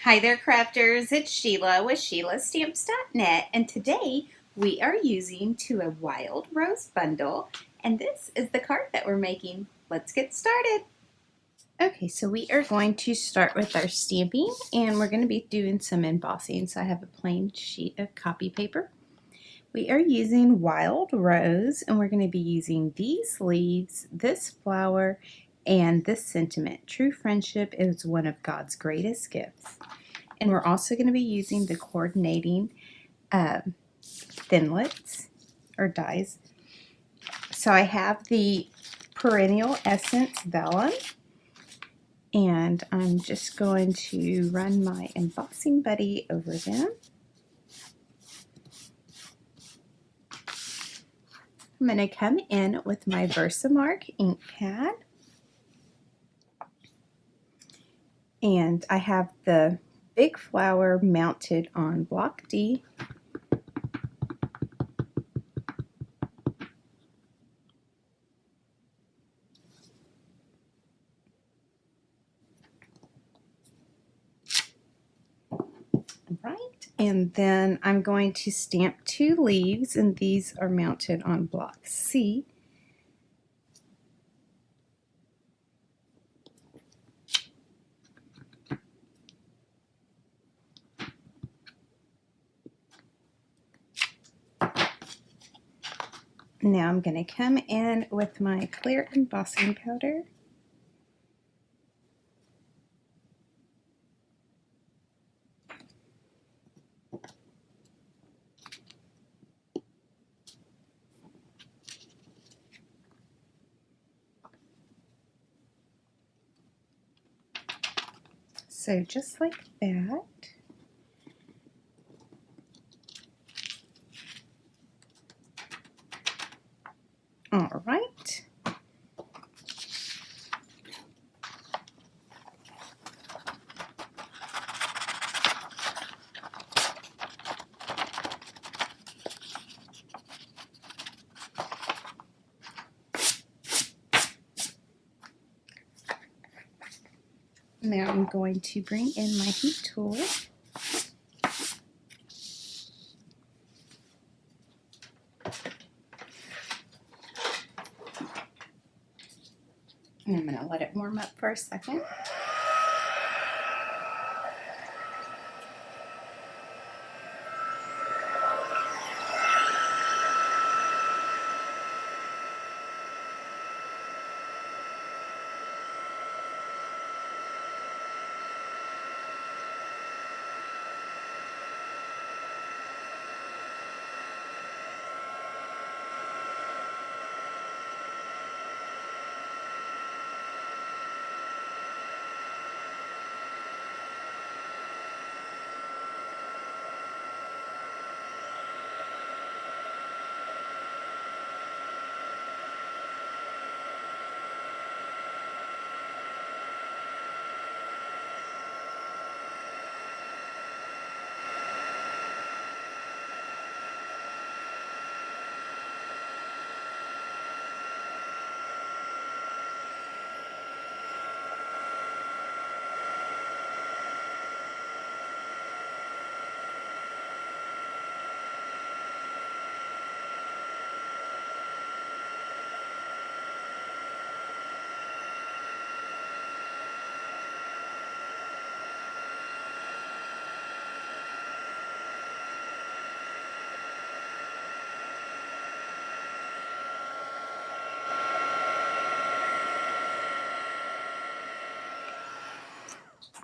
Hi there, crafters. It's Sheila with SheilaStamps.net, and today we are using To a Wild Rose bundle, and this is the card that we're making. Let's get started. Okay, so we are going to start with our stamping, and we're going to be doing some embossing. So I have a plain sheet of copy paper. We are using Wild Rose, and we're going to be using these leaves, this flower, and this sentiment. True friendship is one of God's greatest gifts. And we're also going to be using the coordinating thinlits or dies. So I have the Perennial Essence Vellum, and I'm just going to run my embossing buddy over them. I'm going to come in with my Versamark ink pad, and I have the big flower mounted on block D. Right, and then I'm going to stamp 2 leaves, and these are mounted on block C. Now I'm going to come in with my clear embossing powder. So just like that. All right. Now I'm going to bring in my heat tool. And I'm going to let it warm up for a second.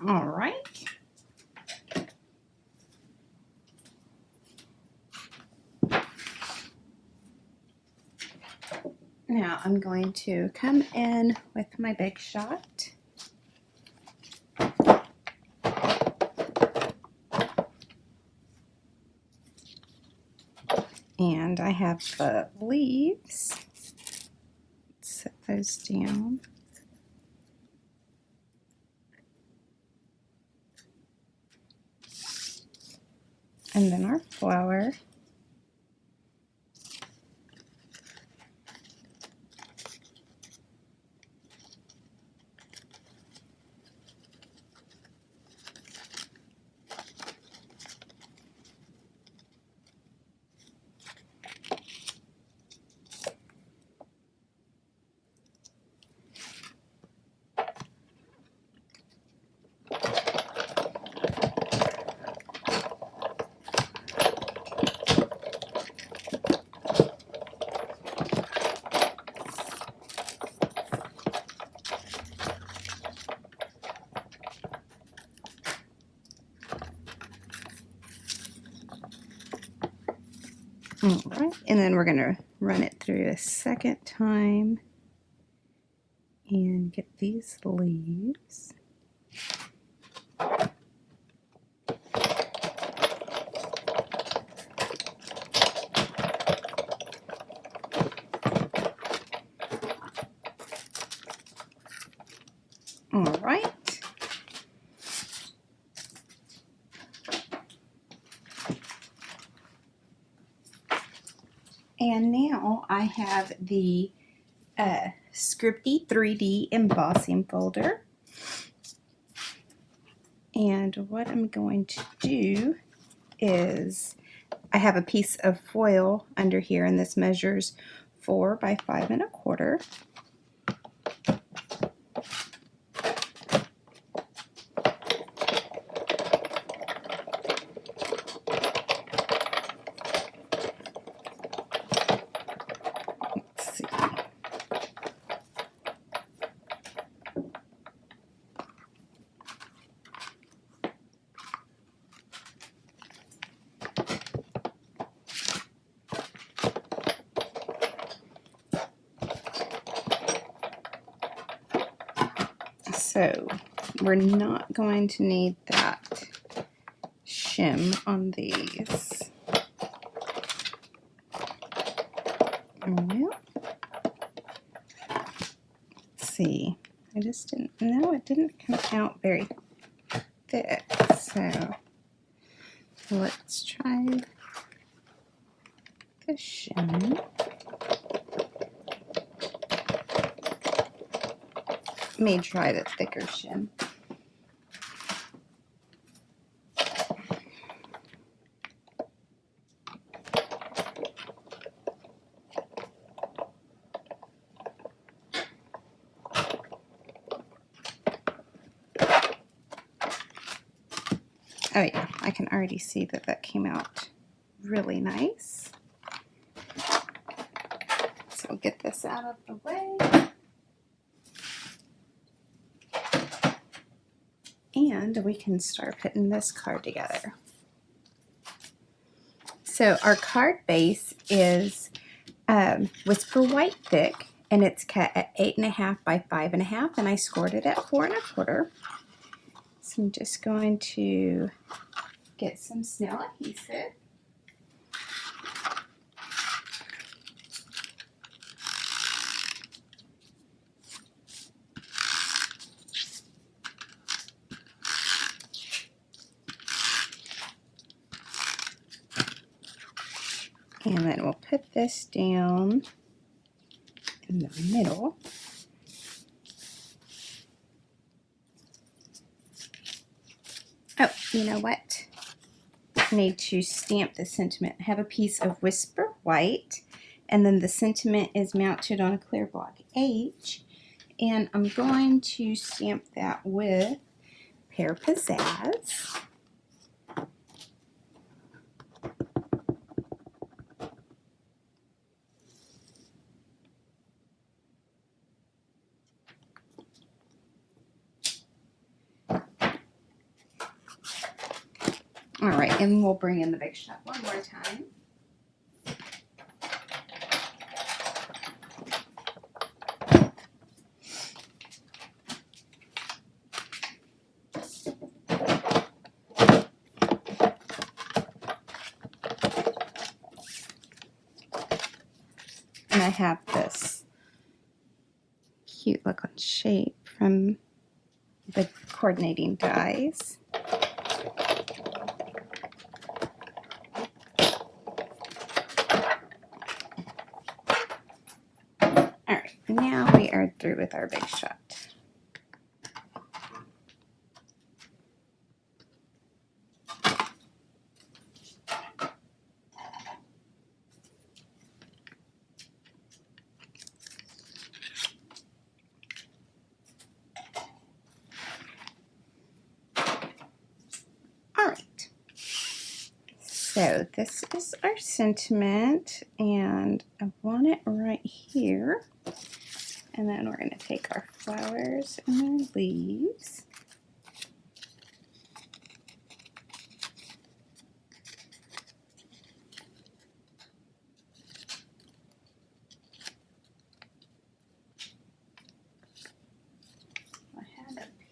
All right. Now I'm going to come in with my Big Shot. And I have the leaves. Set those down. And then our flower. All right, and then we're going to run it through a second time and get these leaves. All right. And now I have the Scripty 3D embossing folder. And what I'm going to do is I have a piece of foil under here, and this measures 4 by 5 1/4. So we're not going to need that shim on these. Well, let's see. I just didn't know, it didn't come out very thick. So let's try the shim. May try the thicker shim. Oh yeah, I can already see that that came out really nice. So we'll get this out of the way. And we can start putting this card together. So our card base is Whisper White Thick, and it's cut at 8 1/2 by 5 1/2, and I scored it at 4 1/4. So I'm just going to get some snail adhesive. And then we'll put this down in the middle. Oh, you know what? I need to stamp the sentiment. I have a piece of Whisper White, and then the sentiment is mounted on a clear block H, and I'm going to stamp that with Pear Pizzazz. All right, and we'll bring in the Big Shot one more time. And I have this cute looking shape from the coordinating dies. Alright, now we are through with our Big Shot. Alright, so this is our sentiment, and I want it right here. And then we're going to take our flowers and our leaves.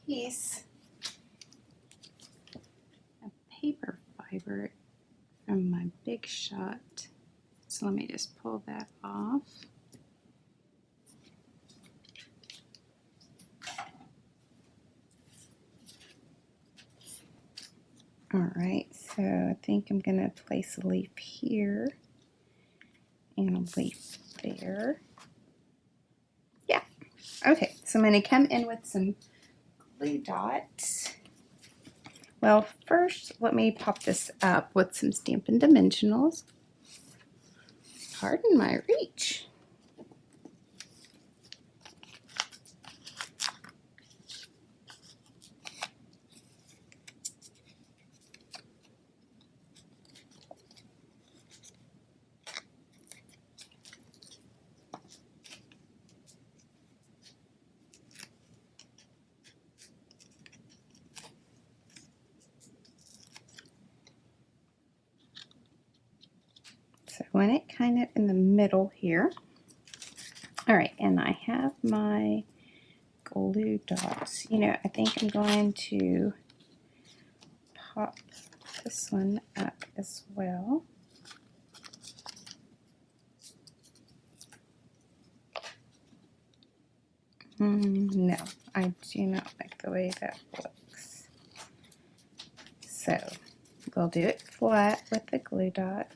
piece of paper fiber from my Big Shot. So let me just pull that off. All right, so I think I'm going to place a leaf here and a leaf there. Yeah, okay, so I'm going to come in with some glue dots. Well, first, let me pop this up with some Stampin' Dimensionals. Pardon my reach. So I want it kind of in the middle here. All right, and I have my glue dots. You know, I think I'm going to pop this one up as well. No, I do not like the way that looks. So we'll do it flat with the glue dot.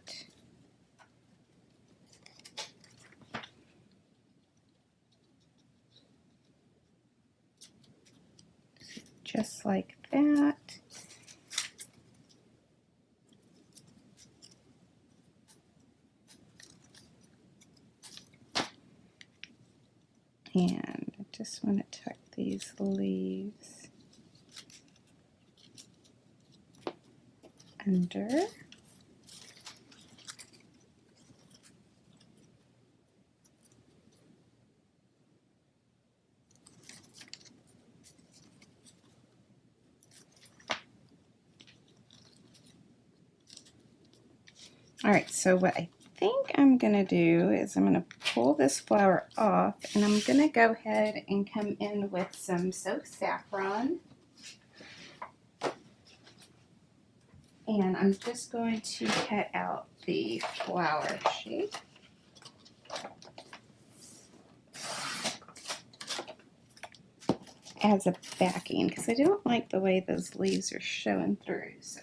Just like that. And I just want to tuck these leaves under. All right, so what I think I'm going to do is I'm going to pull this flower off, and I'm going to go ahead and come in with some soaked saffron. And I'm just going to cut out the flower shape. As a backing, because I don't like the way those leaves are showing through. So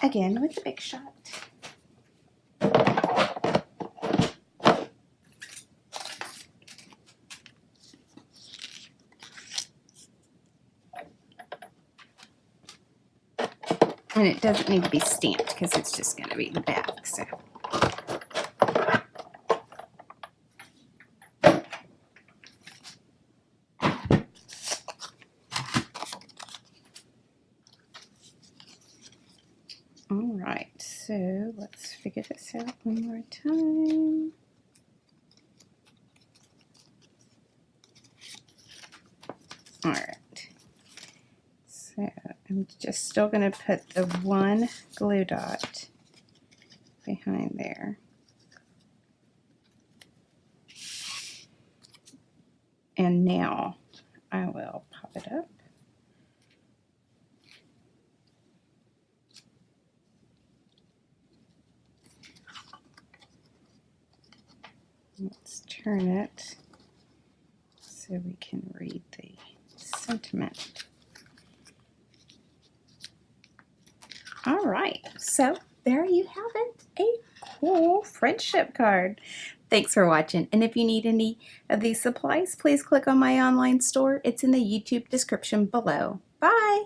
again, with the Big Shot. And it doesn't need to be stamped because it's just going to be the back. So. All right, so let's figure this out one more time. All right, so I'm just still going to put the one glue dot behind there. And now I will pop it up. Let's turn it so we can read the sentiment. All right, so there you have it, a cool friendship card. Thanks for watching, and if you need any of these supplies, please click on my online store. It's in the YouTube description below. Bye!